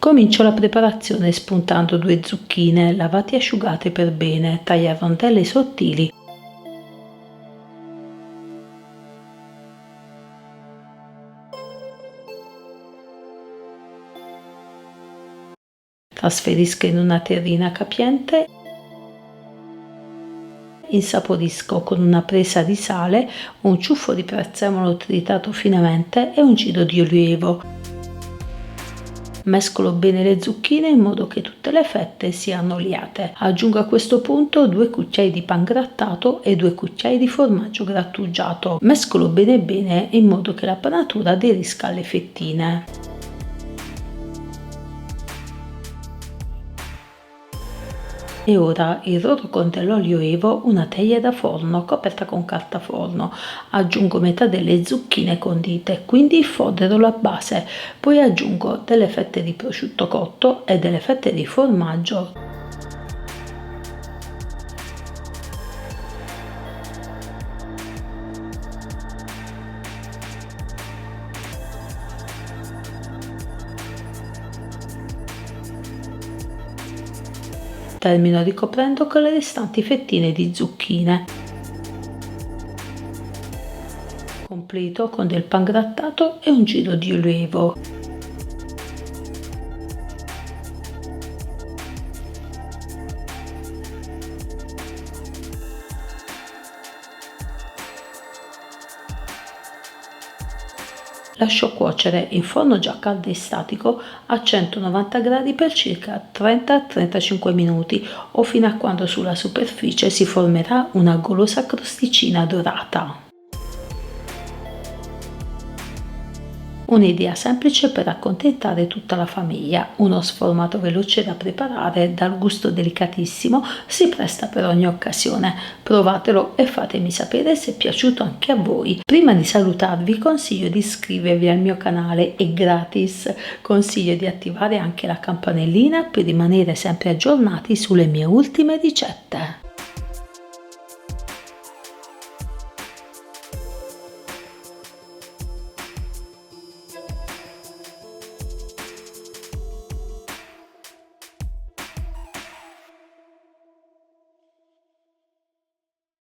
Comincio la preparazione spuntando 2 zucchine, lavate e asciugate per bene, taglia a rondelle sottili. Trasferisco in una terrina capiente. Insaporisco con una presa di sale, un ciuffo di prezzemolo tritato finemente e un giro di olio. Mescolo bene le zucchine in modo che tutte le fette siano oliate. Aggiungo a questo punto 2 cucchiai di pan grattato e 2 cucchiai di formaggio grattugiato. Mescolo bene in modo che la panatura aderisca alle fettine. E ora irrodo con dell'olio evo una teglia da forno coperta con carta forno. Aggiungo metà delle zucchine condite, quindi fodero la base. Poi aggiungo delle fette di prosciutto cotto e delle fette di formaggio. Termino ricoprendo con le restanti fettine di zucchine. Completo con del pan grattato e un giro di ulivo. Lascio cuocere in forno già caldo e statico a 190 gradi per circa 30-35 minuti o fino a quando sulla superficie si formerà una golosa crosticina dorata. Un'idea semplice per accontentare tutta la famiglia, uno sformato veloce da preparare, dal gusto delicatissimo, si presta per ogni occasione. Provatelo e fatemi sapere se è piaciuto anche a voi. Prima di salutarvi consiglio di iscrivervi al mio canale, è gratis. Consiglio di attivare anche la campanellina per rimanere sempre aggiornati sulle mie ultime ricette.